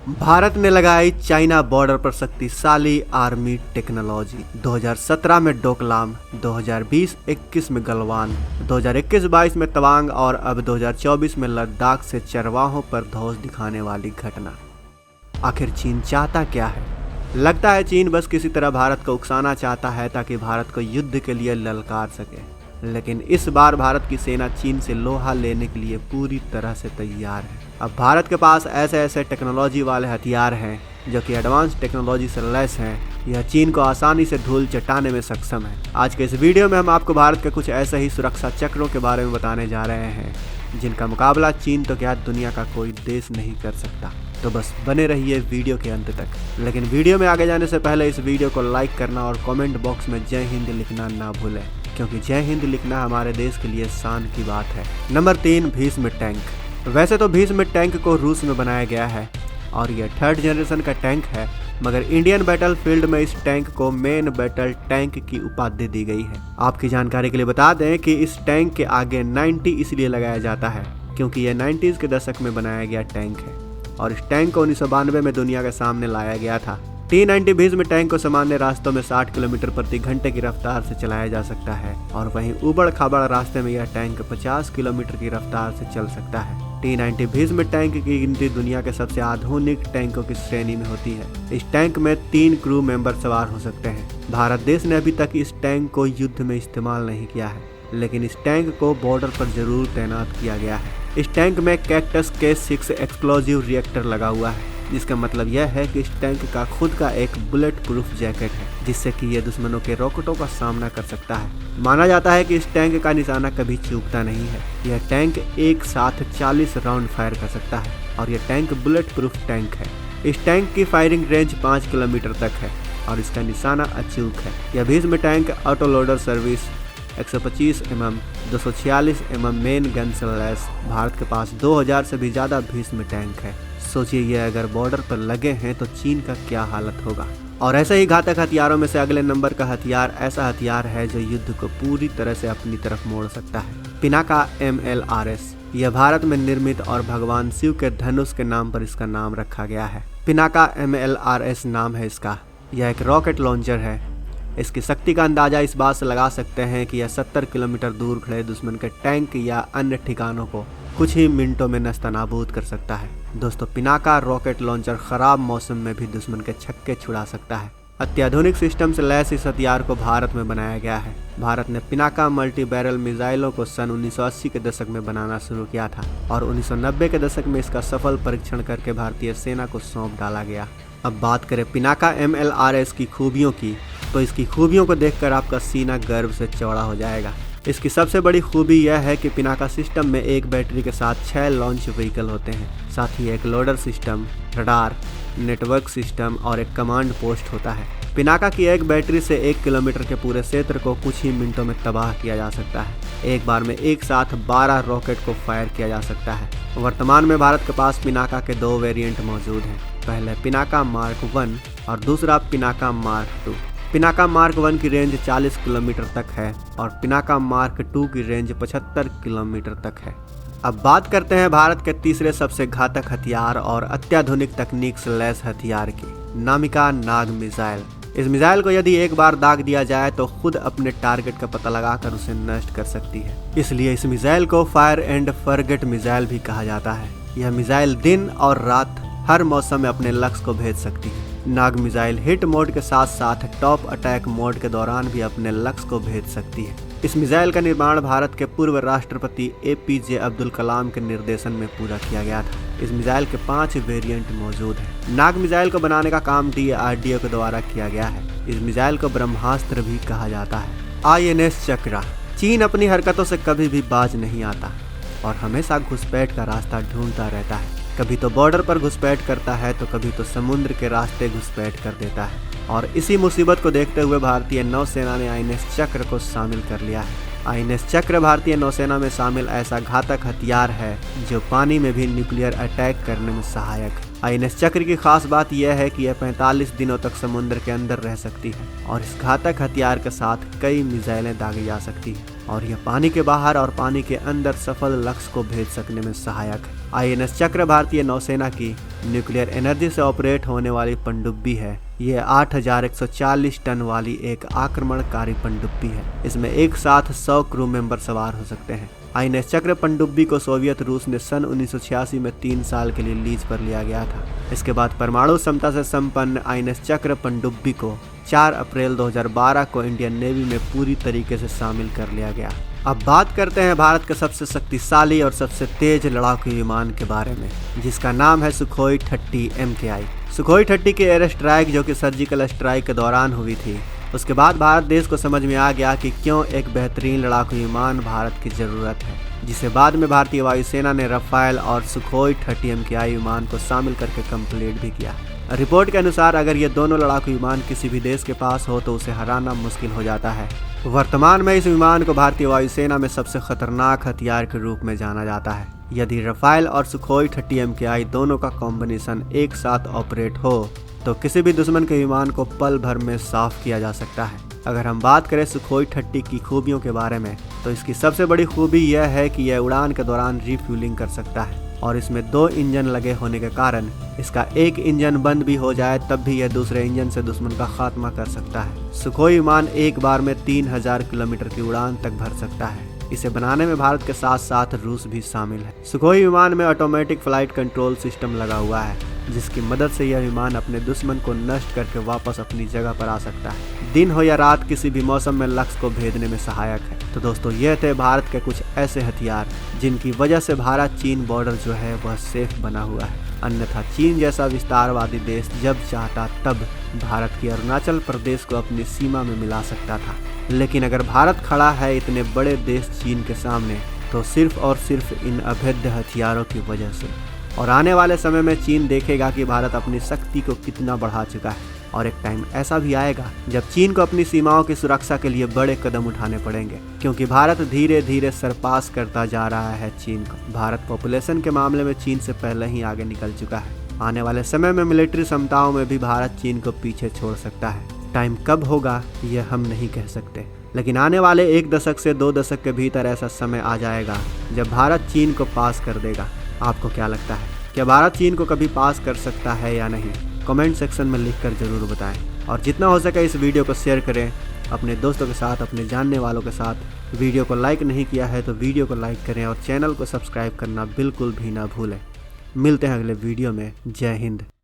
भारत ने लगाई China border पर शक्तिशाली आर्मी टेक्नोलॉजी। 2017 में डोकलाम, 2020-21 में गलवान, 2021-22 में तवांग और अब 2024 में लद्दाख से चरवाहों पर धौंस दिखाने वाली घटना। आखिर चीन चाहता क्या है? लगता है चीन बस किसी तरह भारत को उकसाना चाहता है ताकि भारत को युद्ध के लिए ललकार सके। लेकिन इस बार भारत की सेना चीन से लोहा लेने के लिए पूरी तरह से तैयार है। अब भारत के पास ऐसे टेक्नोलॉजी वाले हथियार हैं जो कि एडवांस टेक्नोलॉजी से लैस हैं। यह चीन को आसानी से धूल चटाने में सक्षम है। आज के इस वीडियो में हम आपको भारत के कुछ ऐसे ही सुरक्षा चक्रों के बारे में बताने जा रहे हैं जिनका मुकाबला चीन तो क्या दुनिया का कोई देश नहीं कर सकता। तो बस बने रहिए वीडियो के अंत तक। लेकिन वीडियो में आगे जाने से पहले इस वीडियो को लाइक करना और कमेंट बॉक्स में जय हिंद लिखना ना भूलें, क्योंकि जय हिंद लिखना हमारे देश के लिए शान की बात है। Number 3, Bhishma tank. वैसे तो भीष्म टैंक को रूस में बनाया गया है और यह 3rd जनरेशन का टैंक है, मगर इंडियन बैटल फील्ड में इस टैंक को मेन बैटल टैंक की उपाधि दी गई है। आपकी जानकारी के लिए बता दें कि इस टैंक के आगे 90 इसलिए लगाया जाता है क्योंकि यह 90s के दशक में बनाया गया टैंक है और इस टैंक को 1992 में दुनिया के सामने लाया गया था। T-90 भीष्म टैंक को सामान्य रास्तों में 60 किलोमीटर प्रति घंटे की रफ्तार से चलाया जा सकता है और वहीं उबड़ खाबड़ रास्ते में यह टैंक 50 किलोमीटर की रफ्तार से चल सकता है। T-90 भीष्म टैंक की गिनती दुनिया के सबसे आधुनिक टैंकों की श्रेणी में होती है। इस टैंक में 3 क्रू मेंबर सवार हो सकते हैं। भारत देश ने अभी तक इस टैंक को युद्ध में इस्तेमाल नहीं किया है, लेकिन इस टैंक को बॉर्डर पर जरूर तैनात किया गया है। इस टैंक में कैक्टस K6 एक्सप्लोजिव रिएक्टर लगा हुआ है, जिसका मतलब यह है कि इस टैंक का खुद का एक बुलेट प्रूफ जैकेट है, जिससे कि यह दुश्मनों के रॉकेटों का सामना कर सकता है। माना जाता है कि इस टैंक का निशाना कभी चूकता नहीं है। यह टैंक एक साथ 40 राउंड फायर कर सकता है और यह टैंक बुलेट प्रूफ टैंक है। इस टैंक की फायरिंग रेंज 5 किलोमीटर तक है और इसका निशाना अचूक है। यह Bhishma tank auto loader service 125 mm 246 mm main gun से लैस। भारत के पास 2000 से भी ज़्यादा भीष्म टैंक है। सोचिए यह अगर बॉर्डर पर लगे हैं तो चीन का क्या हालत होगा। और ऐसे ही घातक हथियारों में से अगले नंबर का हथियार ऐसा हथियार है जो युद्ध को पूरी तरह से अपनी तरफ मोड़ सकता है। पिनाका MLRS। यह भारत में निर्मित और भगवान शिव के धनुष के नाम पर इसका नाम रखा गया है। पिनाका MLRS नाम है इसका। यह एक रॉकेट लॉन्चर है। इसकी शक्ति का अंदाजा इस बात से लगा सकते हैं कि यह 70 किलोमीटर दूर खड़े दुश्मन के टैंक या अन्य ठिकानों को कुछ ही मिनटों में नस्तनाबूद कर सकता है। दोस्तों, पिनाका रॉकेट लॉन्चर खराब मौसम में भी दुश्मन के छक्के छुड़ा सकता है। अत्याधुनिक सिस्टम से लैस इस हथियार को भारत में बनाया गया है। भारत ने पिनाका मल्टी बैरल मिसाइलों को सन 1980 के दशक में बनाना शुरू किया था और 1990 के दशक में इसका सफल परीक्षण करके भारतीय सेना को सौंप डाला गया। अब बात करें पिनाका MLRS की खूबियों की, तो इसकी खूबियों को देखकर आपका सीना गर्व से चौड़ा हो जाएगा। इसकी सबसे बड़ी खूबी यह है कि पिनाका सिस्टम में एक बैटरी के साथ 6 लॉन्च व्हीकल होते हैं। साथ ही एक loader system, radar, network system और एक कमांड पोस्ट होता है। पिनाका की एक बैटरी से 1 किलोमीटर के पूरे क्षेत्र को कुछ ही मिनटों में तबाह किया जा सकता है। एक बार में एक साथ 12 रॉकेट को फायर किया जा सकता है। वर्तमान में भारत के पास पिनाका के 2 वेरिएंट मौजूद हैं। पहले पिनाका मार्क 1 और दूसरा पिनाका मार्क 2। पिनाका मार्क 1 की रेंज 40 किलोमीटर तक है और पिनाका मार्क 2 की रेंज 75 किलोमीटर तक है। अब बात करते हैं भारत के तीसरे सबसे घातक हथियार और अत्याधुनिक तकनीक से लैस हथियार की, नामिका नाग मिसाइल। इस मिसाइल को यदि एक बार दाग दिया जाए तो खुद अपने टारगेट का पता लगाकर उसे नष्ट कर सकती है। इसलिए इस मिसाइल को फायर एंड फॉरगेट मिसाइल भी कहा जाता है। यह मिसाइल दिन और रात हर मौसम में अपने लक्ष्य को भेज सकती है। नाग मिसाइल हिट मोड के साथ साथ टॉप अटैक मोड के दौरान भी अपने लक्ष्य को भेज सकती है। इस मिसाइल का निर्माण भारत के पूर्व राष्ट्रपति APJ अब्दुल कलाम के निर्देशन में पूरा किया गया था। इस मिसाइल के 5 वेरिएंट मौजूद हैं। नाग मिसाइल को बनाने का काम DRDO के द्वारा किया गया है। इस मिसाइल को ब्रह्मास्त्र भी कहा जाता है। INS चक्रा। चीन अपनी हरकतों से कभी भी बाज नहीं आता और हमेशा घुसपैठ का रास्ता ढूंढता रहता है। कभी तो बॉर्डर पर घुसपैठ करता है तो कभी तो समुद्र के रास्ते घुसपैठ कर देता है। और इसी मुसीबत को देखते हुए भारतीय नौसेना ने INS चक्र को शामिल कर लिया है। INS चक्र भारतीय नौसेना में शामिल ऐसा घातक हथियार है जो पानी में भी न्यूक्लियर अटैक करने में सहायक। INS चक्र की खास बात यह है कि यह 45 दिनों तक समुद्र के अंदर रह सकती है और इस घातक हथियार के साथ कई मिसाइलें दागी जा सकती है। और यह पानी के बाहर और पानी के अंदर सफल लक्ष्य को भेज सकने में सहायक है। INS चक्र भारतीय नौसेना की न्यूक्लियर एनर्जी से ऑपरेट होने वाली पनडुब्बी है। यह 8140 टन वाली एक आक्रमणकारी पनडुब्बी है। इसमें एक साथ 100 क्रू मेंबर सवार हो सकते हैं। INS चक्र पनडुब्बी को सोवियत रूस ने सन 1986 में 3 साल के लिए लीज पर लिया गया था। इसके बाद परमाणु क्षमता से संपन्न INS चक्र पनडुब्बी को 4 अप्रैल 2012 को इंडियन नेवी में पूरी तरीके से शामिल कर लिया गया। अब बात करते हैं भारत के सबसे शक्तिशाली और सबसे तेज लड़ाकू विमान के बारे में, जिसका नाम है सुखोई 30 MKI। सुखोई 30 की एयर स्ट्राइक जो कि सर्जिकल स्ट्राइक के दौरान हुई थी, उसके बाद भारत देश को समझ में आ गया कि क्यों एक बेहतरीन लड़ाकू विमान भारत की ज़रूरत है, जिसे बाद में भारतीय वायुसेना ने रफाल और सुखोई 30 MKI विमान को शामिल करके कंप्लीट भी किया। रिपोर्ट के अनुसार अगर ये दोनों लड़ाकू विमान किसी भी देश के पास हो तो उसे हराना मुश्किल हो जाता है। वर्तमान में इस विमान को भारतीय वायुसेना में सबसे खतरनाक हथियार के रूप में जाना जाता है। यदि रफाल और सुखोई 30 MKI दोनों का कॉम्बिनेशन एक साथ ऑपरेट हो तो किसी भी दुश्मन के विमान को पल भर में साफ किया जा सकता है। अगर हम बात करें सुखोई 30 की खूबियों के बारे में तो इसकी सबसे बड़ी खूबी यह है कि यह उड़ान के दौरान रिफ्यूलिंग कर सकता है और इसमें 2 इंजन लगे होने के कारण इसका एक इंजन बंद भी हो जाए तब भी यह दूसरे इंजन से दुश्मन का खात्मा कर सकता है। सुखोई विमान एक बार में 3000 किलोमीटर की उड़ान तक भर सकता है। इसे बनाने में भारत के साथ साथ रूस भी शामिल है। सुखोई विमान में ऑटोमेटिक फ्लाइट कंट्रोल सिस्टम लगा हुआ है, जिसकी मदद से यह विमान अपने दुश्मन को नष्ट करके वापस अपनी जगह पर आ सकता है। दिन हो या रात किसी भी मौसम में लक्ष्य को भेदने में सहायक है। तो दोस्तों, यह थे भारत के कुछ ऐसे हथियार जिनकी वजह से भारत चीन बॉर्डर जो है वह सेफ बना हुआ है। अन्यथा चीन जैसा विस्तारवादी देश जब चाहता तब भारत की अरुणाचल प्रदेश को अपनी सीमा में मिला सकता था। लेकिन अगर भारत खड़ा है इतने बड़े देश चीन के सामने तो सिर्फ और सिर्फ इन अभेद्य हथियारों की वजह से। और आने वाले समय में चीन देखेगा कि भारत अपनी शक्ति को कितना बढ़ा चुका है और एक टाइम ऐसा भी आएगा जब चीन को अपनी सीमाओं की सुरक्षा के लिए बड़े कदम उठाने पड़ेंगे, क्योंकि भारत धीरे धीरे सरपास करता जा रहा है चीन को। भारत पॉपुलेशन के मामले में चीन से पहले ही आगे निकल चुका है। आने वाले समय में मिलिट्री क्षमताओं में भी भारत चीन को पीछे छोड़ सकता है। टाइम कब होगा यह हम नहीं कह सकते, लेकिन आने वाले 1 दशक से 2 दशक के भीतर ऐसा समय आ जाएगा जब भारत चीन को पास कर देगा। आपको क्या लगता है, क्या भारत चीन को कभी पास कर सकता है या नहीं? कमेंट सेक्शन में लिखकर ज़रूर बताएं और जितना हो सके इस वीडियो को शेयर करें अपने दोस्तों के साथ, अपने जानने वालों के साथ। वीडियो को लाइक नहीं किया है तो वीडियो को लाइक करें और चैनल को सब्सक्राइब करना बिल्कुल भी ना भूलें। मिलते हैं अगले वीडियो में। जय हिंद।